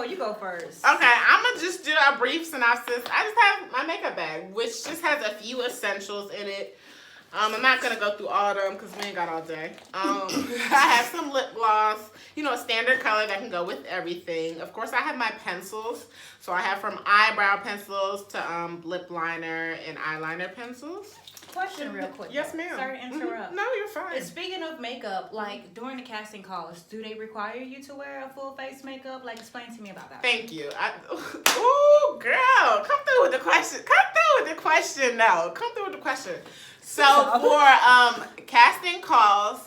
Soso, you go first. Okay, I'm going to just do a brief synopsis. I just have my makeup bag, which just has a few essentials in it. I'm not going to go through all of them because we ain't got all day. I have some lip gloss, a standard color that can go with everything. Of course, I have my pencils. So I have from eyebrow pencils to lip liner and eyeliner pencils. Question real quick. Yes, ma'am. Sorry to interrupt. No, you're fine. Speaking of makeup, like during the casting calls, do they require you to wear a full face makeup? Like, explain to me about that. Thank you. Ooh, girl, come through with the question. Now. Come through with the question. So for casting calls,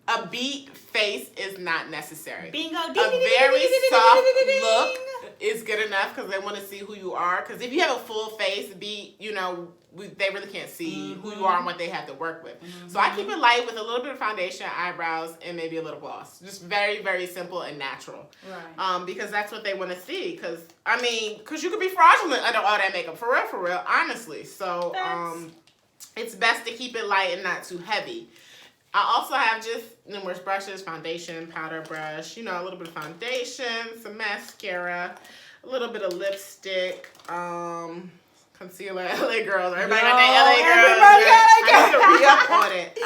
a beat face is not necessary. Bingo. A very soft look is good enough because they want to see who you are. Because if you have a full face, they really can't see who you are and what they have to work with. So I keep it light with a little bit of foundation, eyebrows, and maybe a little gloss. Just very, very simple and natural. Right. Because that's what they want to see. Because you could be fraudulent under all that makeup. For real, honestly. So it's best to keep it light and not too heavy. I also have just numerous brushes, foundation, powder brush, a little bit of foundation, some mascara, a little bit of lipstick, concealer, LA girls. Everybody got that LA girls.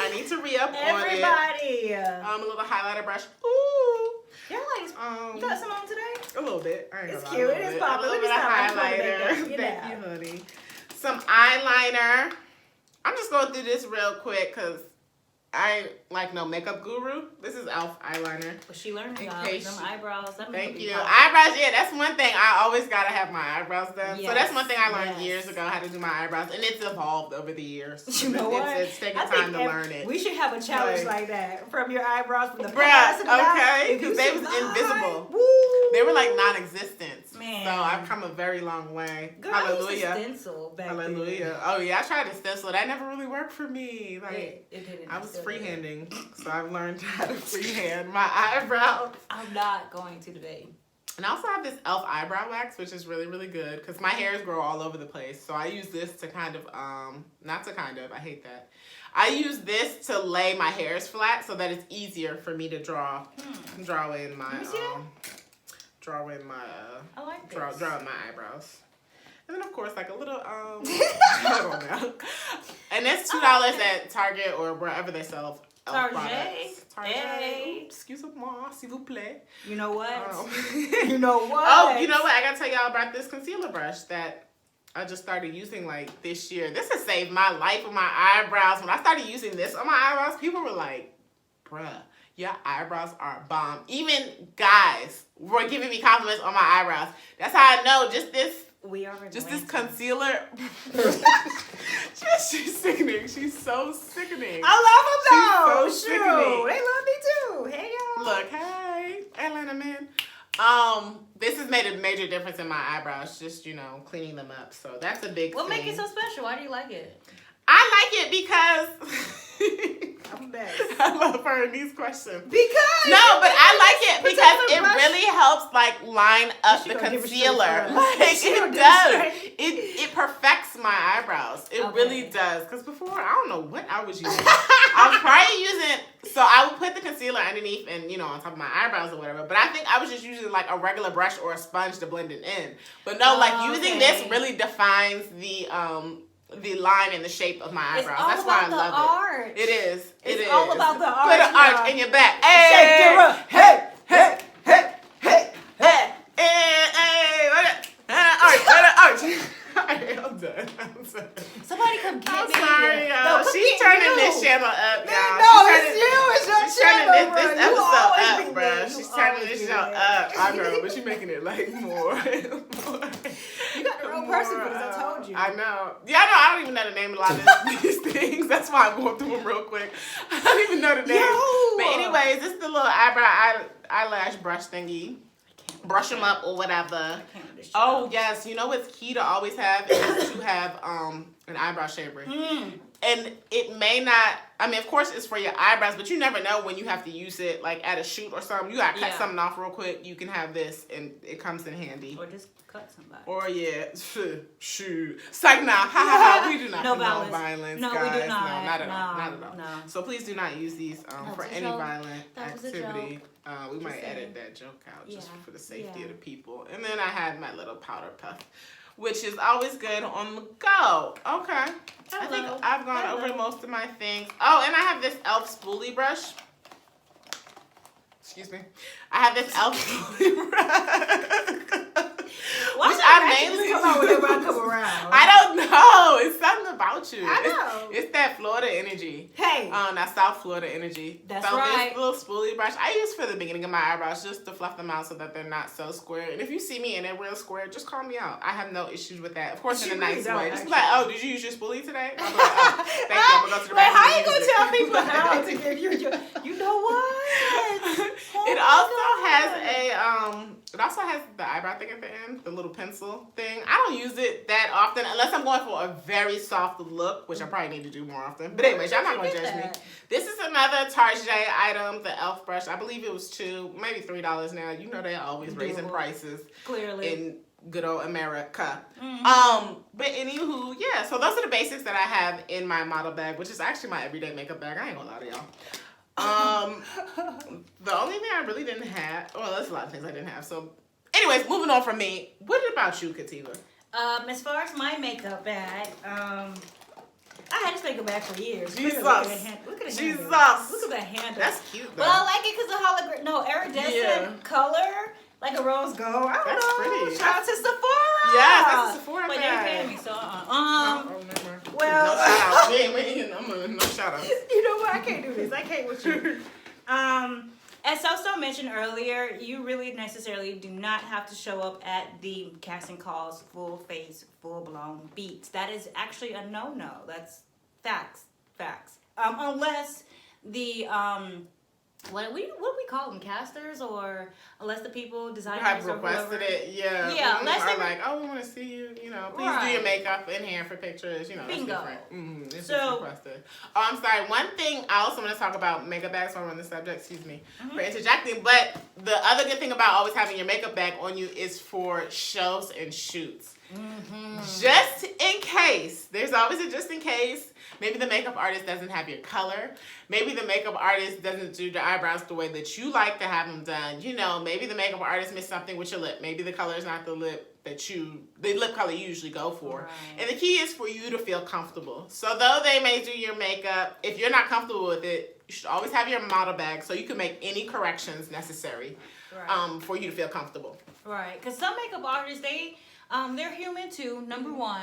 I need to re-up on it. Everybody. A little highlighter brush. Ooh. Yeah, like, you got some on today? A little bit. It's cute. It is popping. A little bit of highlighter. Thank you, honey. Some eyeliner. I'm just going through this real quick because I like no makeup guru. This is e.l.f. eyeliner. But she learned about them eyebrows. Thank you. Eyebrows, yeah, that's one thing. I always gotta have my eyebrows done. Yes. So that's one thing I learned years ago, how to do my eyebrows, and it's evolved over the years. You know what? It's taken time to learn it. We should have a challenge like that from your eyebrows from the past. Okay, because they was invisible. Woo. They were like non-existent. Man. So I've come a very long way. Girl, Hallelujah. I used to stencil back Hallelujah. then. Oh yeah, I tried to stencil. That never really worked for me. It didn't. I was freehanding, so I've learned how to freehand my eyebrows. I'm not going to today. And I also have this e.l.f. eyebrow wax, which is really, really good because my hairs grow all over the place. So I use this to I hate that. I use this to lay my hairs flat so that it's easier for me to draw in my eyebrows. And then of course like a little I don't know. And that's $2 at Target or wherever they sell e.l.f. products. Target. Hey. Excusez-moi, s'il vous plaît. You know what? You know what? Oh, you know what? I gotta tell y'all about this concealer brush that I just started using like this year. This has saved my life with my eyebrows. When I started using this on my eyebrows, people were like, bruh, your eyebrows are bomb. Even guys were giving me compliments on my eyebrows. That's how I know just this concealer. She's sickening. She's so sickening. I love them though. She's so sickening. They love me too. Hey y'all. Look, hey, Atlanta man. This has made a major difference in my eyebrows, just, cleaning them up. So that's a big thing. What makes it so special? Why do you like it? I like it because I'm best. I love her in these questions. Because I like it because it really helps like line up the concealer. Like it does. It perfects my eyebrows. It really does. Because before I don't know what I was using. I was probably using I would put the concealer underneath and on top of my eyebrows or whatever. But I think I was just using like a regular brush or a sponge to blend it in. But no, using this really defines the line and the shape of my eyebrows. That's why I love it. It is. It's all about the arch. Put an arch in your back. Hey, hey, hey, hey, hey, hey, hey, what an arch. Alright, I'm done. Somebody come get me. I'm sorry, y'all. She's turning this channel up, y'all. No, it's you. It's your channel, this episode up, bro. She's turning this show up. I know, but she's making it like more. You got the wrong person for this, I told you. I know. Yeah, I don't even know the name of a lot of these things. That's why I'm going through them real quick. I don't even know the name. But anyways, this is the little eyelash brush thingy. Brush them up or whatever. Oh, yes. You know what's key to always have is to have an eyebrow shaper. And it may not, of course it's for your eyebrows, but you never know when you have to use it, like at a shoot or something. You gotta cut something off real quick. You can have this, and it comes in handy. Or just cut somebody. Or shoot. Psych now. Ha ha ha. We do not no condone violence, guys. We do not. No, not at all. No. So please do not use these for any violent activity. We Just might saying. edit that joke out just Yeah. for the safety Yeah. of the people. And then I had my little powder puff, which is always good on the go. Okay. I think I've gone over most of my things. Oh, and I have this e.l.f. spoolie brush. Excuse me. I have this e.l.f. spoolie brush. Why Which does I that mainly come out whenever I come around? I don't know. It's something about you. I know. It's that Florida energy. Hey. That South Florida energy. That's so right. This little spoolie brush I use for the beginning of my eyebrows just to fluff them out so that they're not so square. And if you see me and they're real square, just call me out. I have no issues with that. Of course, in a nice way. Just be like, oh, did you use your spoolie today? I'll be like, oh, thank you. I'm gonna go to the bathroom. How you gonna tell people how to give you your? You know what? It also has the eyebrow thing at the end, the little pencil thing. I don't use it that often unless I'm going for a very soft look, which I probably need to do more often. But anyways, y'all not gonna judge me. This is another Target item, the e.l.f. brush. I believe it was $2, maybe $3 now. You know they're always raising prices. Clearly. In good old America. Mm-hmm. But anywho, yeah. So those are the basics that I have in my model bag, which is actually my everyday makeup bag. I ain't gonna lie to y'all. The only thing I really didn't have, well, there's a lot of things I didn't have. So, anyways, moving on from me. What about you, Kativa? As far as my makeup bag, I had this makeup bag for years. Jesus. Look at the handle. Jesus. Look at the handle. That's cute, though. But I like it because the hologram, iridescent color, like a rose gold. I don't That's know. pretty. Shout out to Sephora. Yeah, that's a Sephora but bag. they're paying me, so well, no shout out. No shout out. You know what? I can't do this. I can't with you. As Soso mentioned earlier, you really necessarily do not have to show up at the casting calls full face, full blown beats. That is actually a no-no. That's facts. Unless the what we call them, casters, or unless the people designers have or requested whoever, it, yeah. Yeah, unless they're they like, oh, we want to see you. You know, please do your makeup in here for pictures. You know, Bingo. that's different. It's So- just requested. Oh, I'm sorry. One thing I also want to talk about makeup bags while we're on the subject. Excuse me for interjecting. But the other good thing about always having your makeup bag on you is for shows and shoots. Just in case. There's always a just in case. Maybe the makeup artist doesn't have your color. Maybe the makeup artist doesn't do the eyebrows the way that you like to have them done. You know, maybe the makeup artist missed something with your lip. Maybe the color is not the lip color you usually go for. Right. And the key is for you to feel comfortable. So though they may do your makeup, if you're not comfortable with it, you should always have your model bag so you can make any corrections necessary for you to feel comfortable. Right, because some makeup artists, they're human too, number one.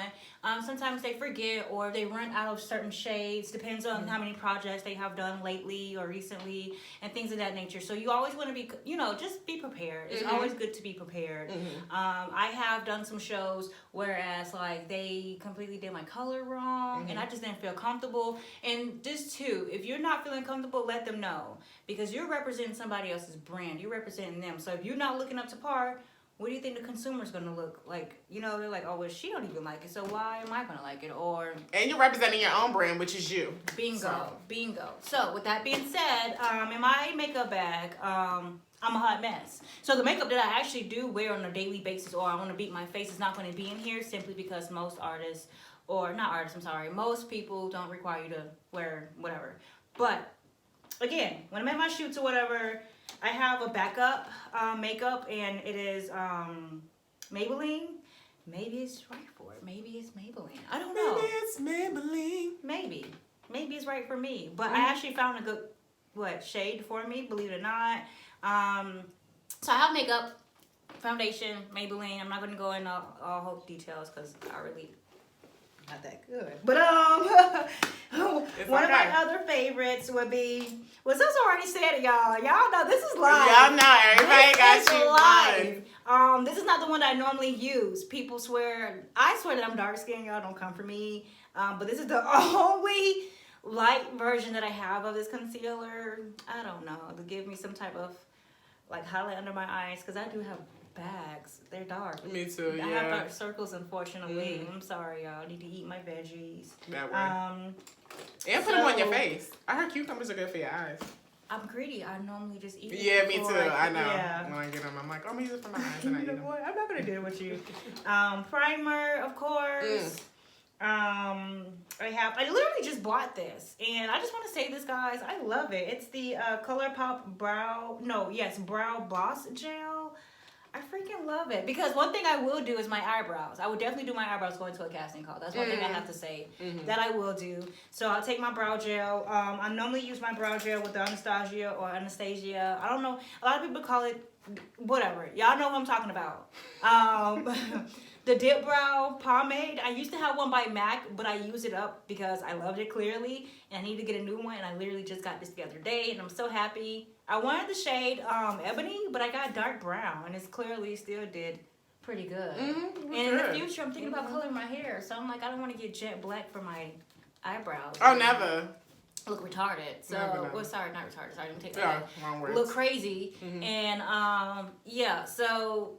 Sometimes they forget or they run out of certain shades, depends on how many projects they have done lately or recently and things of that nature. So you always want to be, just be prepared. It's always good to be prepared. I have done some shows whereas like they completely did my color wrong and I just didn't feel comfortable. And this too, if you're not feeling comfortable, let them know because you're representing somebody else's brand. You're representing them. So if you're not looking up to par, what do you think the consumer's gonna look like? They're like, oh, well, she don't even like it, so why am I gonna like it? And you're representing your own brand, which is you. Bingo. So with that being said, in my makeup bag, I'm a hot mess. So the makeup that I actually do wear on a daily basis, or I want to beat my face, is not going to be in here simply because most people don't require you to wear whatever. But again, when I'm at my shoots or whatever, I have a backup makeup, and it is Maybelline. Maybe it's right for it. Maybe it's Maybelline. I don't know. Maybe it's Maybelline. Maybe it's right for me. But I actually found a good shade for me, believe it or not. So I have makeup, foundation, Maybelline. I'm not going to go into all whole details because I really not that good. But one of my other favorites would be, Soso already said it, y'all. Y'all know this is live. Y'all know everybody got you live. This is not the one that I normally use. People I swear that I'm dark skinned. Y'all don't come for me. But this is the only light version that I have of this concealer. I don't know, to give me some type of like highlight under my eyes because I do have bags. They're dark. Me too, yeah. I have dark circles, unfortunately. I'm sorry, y'all. I need to eat my veggies. That way. And put them on your face. I heard cucumbers are good for your eyes. I'm greedy. I normally just eat it. Yeah, me too. I know. Yeah. When I get them, I'm like, I'm going to use it for my eyes. And I eat them. I'm not going to do it with you. Primer, of course. I literally just bought this, and I just want to say this, guys. I love it. It's the ColourPop Brow Boss Gel. I freaking love it because one thing I will do is my eyebrows. I would definitely do my eyebrows going to a casting call. That's one thing I have to say that I will do. So I'll take my brow gel. I normally use my brow gel with the Anastasia or Anastasia. I don't know. A lot of people call it whatever. Y'all know what I'm talking about. The Dip Brow Pomade. I used to have one by MAC, but I used it up because I loved it clearly. And I need to get a new one. And I literally just got this the other day. And I'm so happy. I wanted the shade Ebony, but I got dark brown. And it's clearly still did pretty good. And in the future, I'm thinking about coloring my hair. So I'm like, I don't want to get jet black for my eyebrows. Oh, never. Look retarded. So, never. well, sorry, not retarded. Sorry, I didn't take that. Wrong words. Look crazy. And yeah, so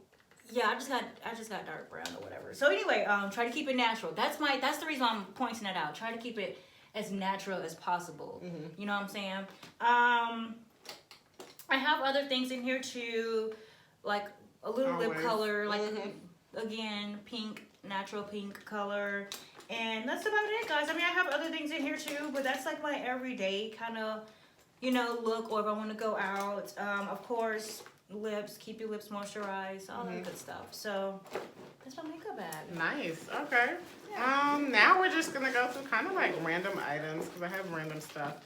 yeah, I just got dark brown or whatever. So anyway, try to keep it natural. That's the reason I'm pointing it out. Try to keep it as natural as possible. You know what I'm saying? I have other things in here too, like a little lip color, like again, pink, natural pink color. And that's about it, guys. I mean, I have other things in here too, but that's like my everyday kind of, you know, look, or if I want to go out. Of course, lips, keep your lips moisturized, all that good stuff. So that's my makeup bag. Nice. Okay. Yeah. Now we're just gonna go through kind of like random items because I have random stuff.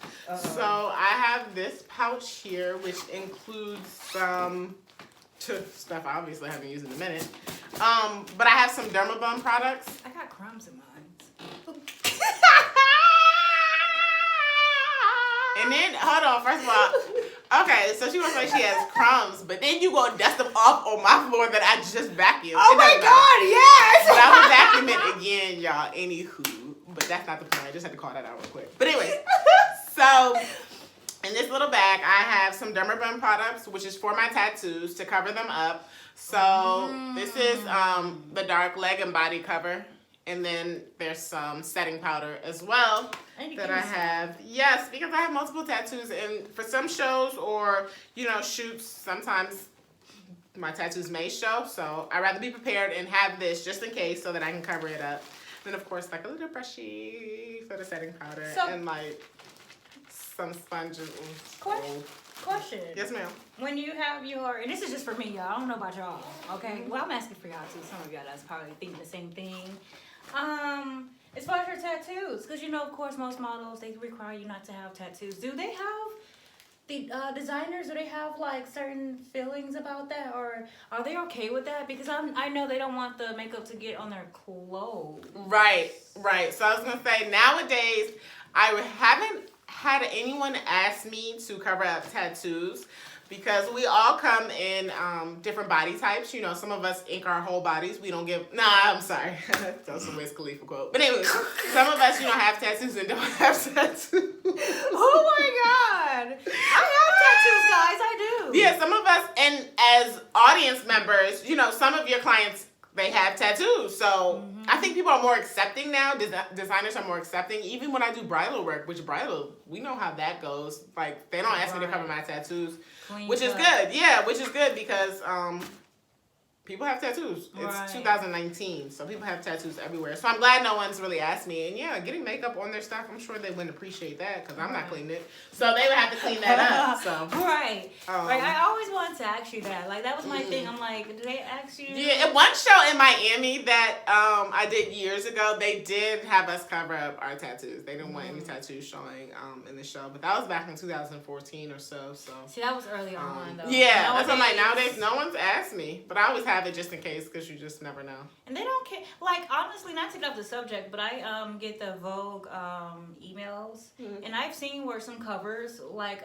So I have this pouch here, which includes some stuff I obviously haven't used in a minute. But I have some Dermabum products. I got crumbs in mine. And then, hold on, first of all, okay, so she was like she has crumbs, but then you go dust them off on my floor that I just vacuumed. Oh my God, yes! But I would vacuum it again, y'all, anywho. But that's not the point. I just had to call that out real quick. But anyway, so in this little bag, I have some Dermabum products, which is for my tattoos to cover them up. So this is the dark leg and body cover. And then there's some setting powder as well that I have. Yes, because I have multiple tattoos. And for some shows or, you know, shoots, sometimes my tattoos may show. So I'd rather be prepared and have this just in case so that I can cover it up. Then, of course, like a little brushy for the setting powder. And, like, some sponges. Question. Yes, ma'am. When you have your, and this is just for me, y'all. I don't know about y'all. Okay? Well, I'm asking for y'all, too. Some of y'all that's probably thinking the same thing. As far as your tattoos, because you know, of course, most models, they require you not to have tattoos. Do they have, the designers, do they have like certain feelings about that, or are they okay with that? Because I know they don't want the makeup to get on their clothes. Right. So I was going to say, nowadays, I haven't had anyone ask me to cover up tattoos. Because we all come in different body types. You know, some of us ink our whole bodies. We don't give... Nah, I'm sorry. That's a Wiz Khalifa quote. But anyway, some of us, you know, have tattoos and don't have tattoos. Oh, my God. I have tattoos, guys. I do. Yeah, some of us, and as audience members, you know, some of your clients, they have tattoos. So I think people are more accepting now. Designers are more accepting. Even when I do bridal work, which bridal, we know how that goes. Like, they don't ask me to cover my tattoos. Which is good. Yeah, which is good because people have tattoos. It's 2019, so people have tattoos everywhere. So I'm glad no one's really asked me. And yeah, getting makeup on their stuff, I'm sure they wouldn't appreciate that because I'm not cleaning it. So they would have to clean that up. So Right. Like, I always wanted to ask you that. Like, that was my thing. I'm like, do they ask you? Yeah, at one show in Miami that I did years ago, they did have us cover up our tattoos. They didn't want any tattoos showing in the show. But that was back in 2014 or so. See, that was early on, though. Yeah, that's what I'm like. Nowadays, no one's asked me. But I always have it just in case because you just never know. And they don't care. Like, honestly, not to get off the subject, but I get the Vogue emails. And I've seen where some covers, like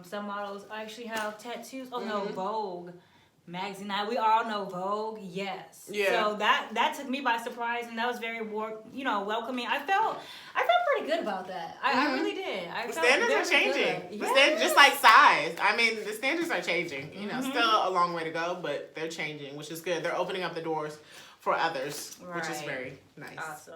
some models actually have tattoos. Oh, no, Vogue magazine. Now, we all know Vogue, yes. Yeah. So that took me by surprise, and that was very, welcoming. I felt pretty good about that. I really did. The standards are changing. Yes. Just like size. I mean, the standards are changing. You know, still a long way to go, but they're changing, which is good. They're opening up the doors for others, which is very nice. Awesome.